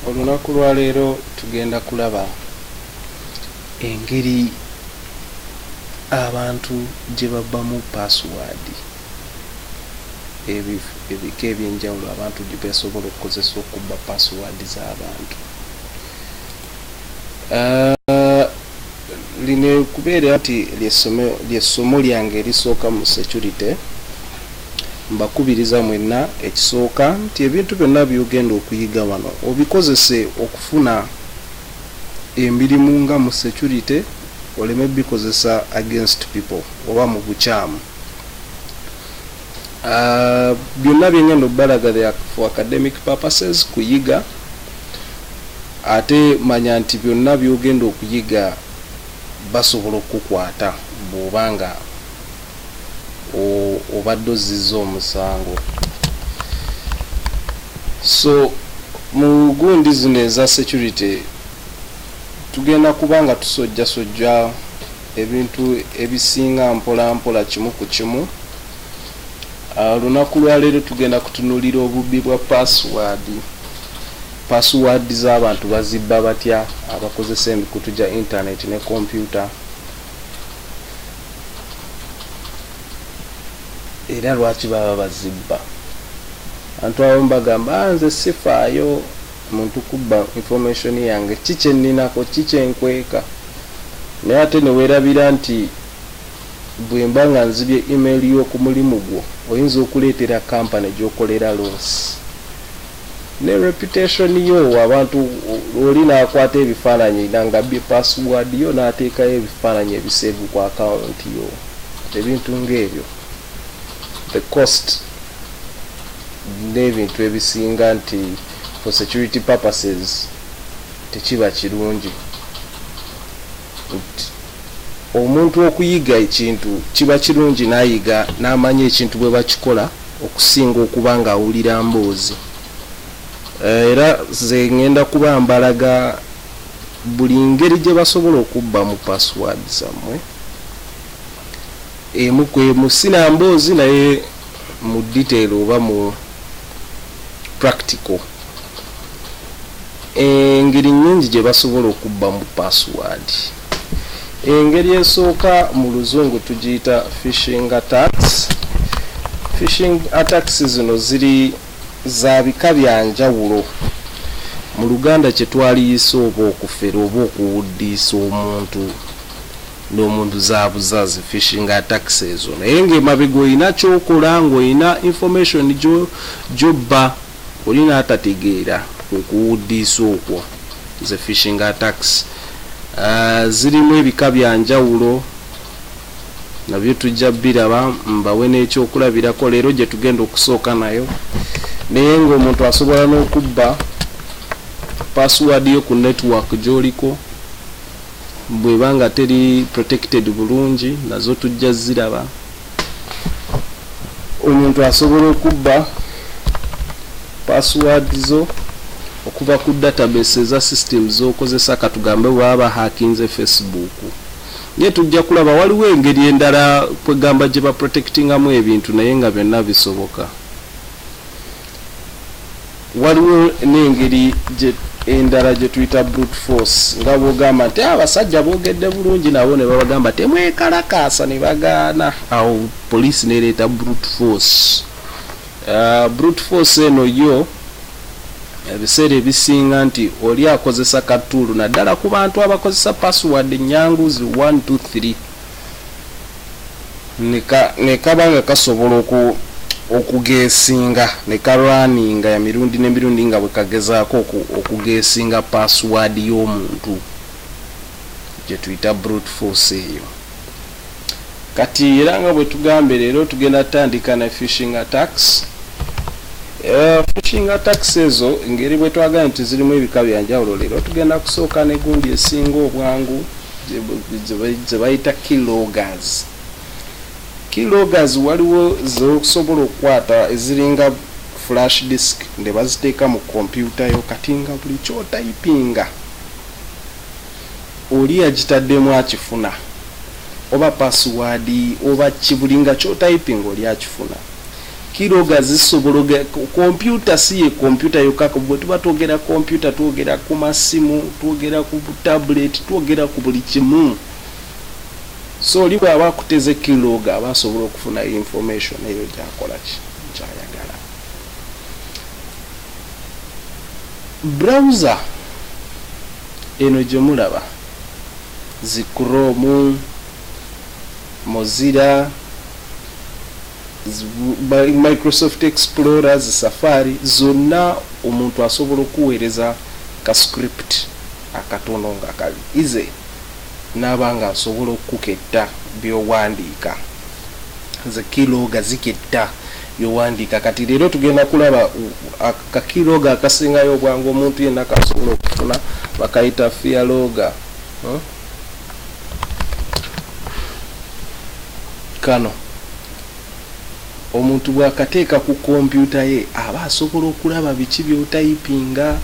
Olunaku lwa leero tugenda kulaba engeri abantu gye babbamu password, ebika ebyenjawulo abantu gye basobola okukozesa okubba password z'abantu. Lino kubeera nti lyessomo lyange erisooka mu security. Mbakubiriza mwenna ekisooka nti ebintu byonna by'ogenda okuyiga wano obikozese okufuna emirimu nga mu security, oleme bikozesa against people oba mu bukyamu. Byonna byengenda obbalaga for academic purposes kuyiga, ate manya nti byonna by'ogenda okuyiga basobola okukwata bw'obanga obadde ozizza omusango. So mu gundi zino eza security tugenda kubanga tusojjasojja ebintu ebisinga mpola mpola kimu ku kimu. Lunaku lwa leero tugenda kutunuulira obubbi bwa password z'abantu bazibba batya abakozesa emikutu gya internet ne computer, era lwaki baba bazibba. Abantu abamu bagamba nze sifaayo muntu kubba information yange, kiki nninako, kiki enkweka. Naye ate ne weerabira nti bwe mba nga nzibye email y'oku mulimu gwo oyinza okuleetera kampani gy'okolera loss. Ne reputation yo abantu oli n'akwata ebifaananyi n'angabye password yo n'ateekayo ebifaananyi ebiseevu ku account yo, ebintu ng'ebyo. The cost n'ebintu ebisinga nti for security purposes tekiba kirungi. Omuntu okuyiga ekintu kiba kirungi n'ayiga n'amanya ekintu bwe bakikola okusinga okuba nga awulira mboozi. Era ze ngenda kuba mbalaga buli ngeri gye basobola okubba mu password zammwe. Emu kwemu sina mboozi naye mu detail oba mu practical. Engeri nnyingi gye basobola okubba mu password. Engeri esooka mu luzungu tugiyita phishing attacks. Phishing attacks zino ziri za bika bya njawulo. Mu Luganda kye twaliyisa oba okufera oba okuwuddiisa omuntu n'omuntu zaabuzazi phishing attacks ezo. Naye ng'emabega olina kyokola ng'olina information gy'obba olina atategeera okuwuddiisa okwo, ze phishing attacks. Zirimu ebika bya njawulo nabyo tujja biraba, mbawe n'ekyokulabirako leero gye tugenda okusooka nayo. Naye ng'omuntu asobola n'okubba password yo ku network gy'oliko bw'eba nga teri protected bulungi, nazo tujja ziraba. Omuntu asobola okubba password zo okuva ku database za system z'okozesa, katugambe bwaba hackinze Facebook. Naye tujja kulaba waliwo engeri endala kwegamba gye baprotectingamu ebintu naye nga byonna bisoboka. Waliwo n'engeri endala gye tuyita brute force, nga bw'ogamba nti abasajja boogedde bulungi nabo ne babagamba temwekalakaasa ne bagaana, awo poliisi neereeta brute force. Brute force eno yo ebiseera ebisinga nti oli akozesa katuulu, naddala ku bantu abakozesa password nyanguzi 1 2 3 ne kaba nga kasobola okugeesinga ne kalwaninga ya mirundi n'emirundi nga bwe kagezaako okugeesinga password y'omuntu gye tuyita brute force eyo. Kati era nga bwe tugambe leero tugenda tutandika ne phishing attacks. Phishing attacks ezo engeri bwe twagala nti zirimu ebika bya njawulo, leero tugenda kusooka ne gundi esinga obwangu ze bayita keyloggers. Keyloggers waliwo z'okusobola okukwata eziringa flash disk ne baziteeka mu kompyuta yo, kati nga buli ky'otayipinga oli agitaddemu akifuna, oba password oba kibulinga ky'otayipinga oli akifuna. kiloga zisobologa computer si computer yokaka bwe tuba twogera computer twogera ku masimu twogera ku tablet twogera ku buli kimu so oli bw'aba akuteze kiloga aba asobola okufuna information eyo gyakola kyayagala. Browser eno gye mulaba zi Chrome, Mozilla, Microsoft Explorer, Safari, zonna omuntu asobola okuweereza ka script akatono nga kali ize n'abanga asobola okuketta byowandiika ze kiloga ziketta byowandiika. Kati leero tugenda kulaba akakiloga akasingayo obwangu omuntu yenna kasobola okufuna bakayita Fialoga. Kano omuntu bw'akateeka ku kompyuta ye aba asobola okulaba biki by'otayipinga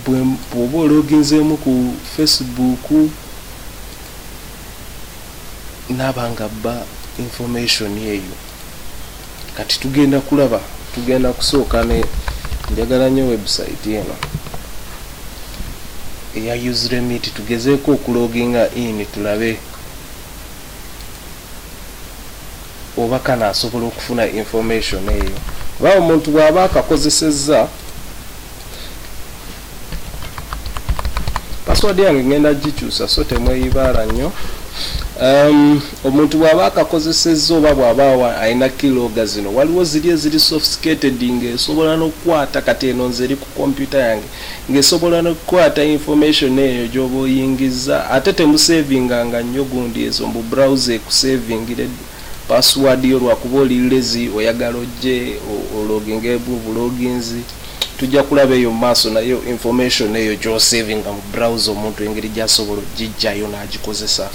bw'oba ologinzeemu ku Facebook n'abanga bba information eyo. Kati tugenda kulaba, tugenda kusooka ne njagala nnyo website eno eya Useremit tugezeeko okuloginga in tulabe oba kana asobola okufuna information eyo. Ba omuntu bw'aba akakozesezza password yange ngenda gikyusa so temweyibaala nnyo. Omuntu bw'aba akakozesezza oba bw'aba alina kiloga zino waliwo ziri eziri sophisticated ng'esobola n'okukwata kati eno nze eri ku kompyuta yange ng'esobola n'okukwata information eyo gy'oba oyingiza ate temusavinganga nnyo gundi ezo mbu browser ekusavingire password yo lwakuba oli lazy oyagala ojje ologinge buloginzi tujja kulaba eyo maaso nayo information eyo gy'osavinga mu browser omuntu engeri gy'asobola ogijjayo n'agikozesa.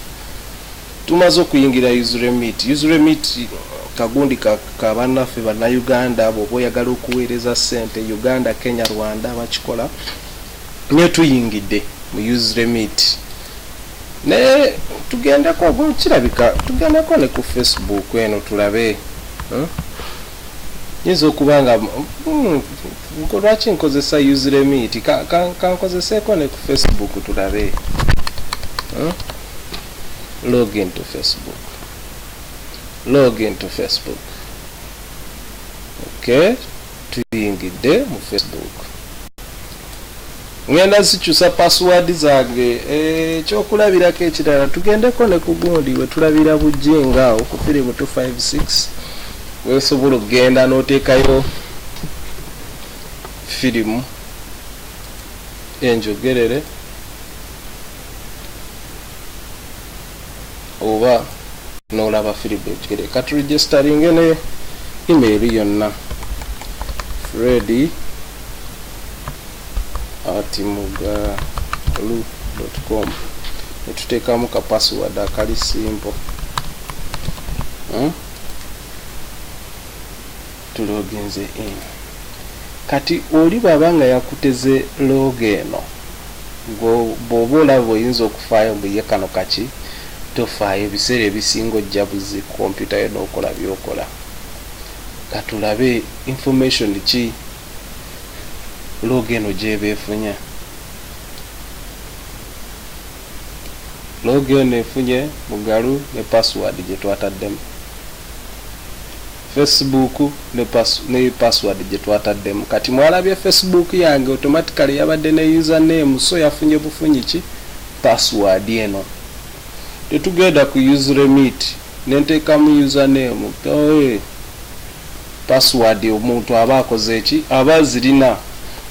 Tumaze okuyingira Useremit. Useremit kagundi ka bannaffe bannayuganda abo oba oyagala okuweereza ssente Uganda, Kenya, Rwanda bakikola naye tuyingidde mu Useremit. Ne tugendeko kirabika tugendeko ne ku Facebook eno tulabe yinza okubanga lwaki nkozesa Useremit kankozeseeko ne ku Facebook tulabe. Log into Facebook. Okay, tuyingidde mu Facebook. Ngenda zikyusa password zange ekyokulabirako ekirala tugendeko ne ku gundi we tulabira bujjenga awo ku firimu 256 wesobola okugenda n'oteekayo firimu enjogerere oba n'olaba firimu enjogerere. Kati registering ne email yonna freddy@mugalu.com netuteekamu ka password akali simple tuloginze in. Kati oli bw'abanga yakuteze log eno bw'oba olaba oyinza okufaayo mbuye kano kaki tofaayo ebiseera ebisinga ojja buzi kompyuta yo n'okola byokola. Katulabe information ki log eno gy'eba efunye. Log eno efunye Mugalu ne password gye twataddemu. Facebook ne password gye twataddemu. Kati mwalabye Facebook yange automatically yabadde ne username so yafunye bufunyi ki password eno. Tetugenda ku Useremit nenteekamu username password omuntu aba akoze eki aba zirina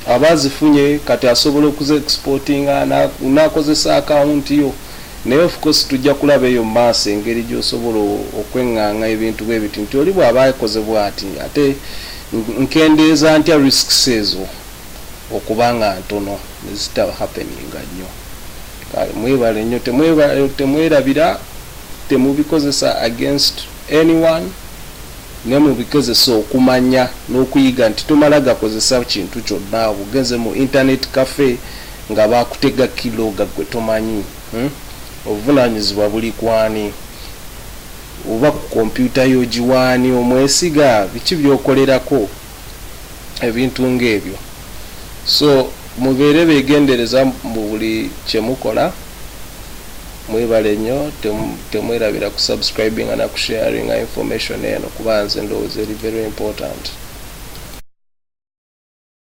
aba zifunye kati asobola okuze exportinga n'akozesa account yo. Naye of course tujja kulaba eyo maaso engeri gy'osobola okwenganga ebintu bwe biti nti oli bw'aba akoze bw'ati ate nkendeeza ntya risks ezo okubanga ntono nezita happeninga nnyo. Kale mwebale nnyo temwerabira temubikozesa against anyone ne mubikozesa okumanya n'okuyiga nti tomala gakozesa kintu kyonna obugenze mu internet cafe nga bakutega kiloga gwe tomanyi. Obuvunanyizibwa buli kwani oba ku kompyuta yo giwaani omwesiga biki byokolerako ebintu ng'ebyo. So mubeere beegendereza mu buli kyemukola. Mwebale nnyo, temwerabira ku subscribing na ku sharing information eno kuba nze ndowooza eri very important.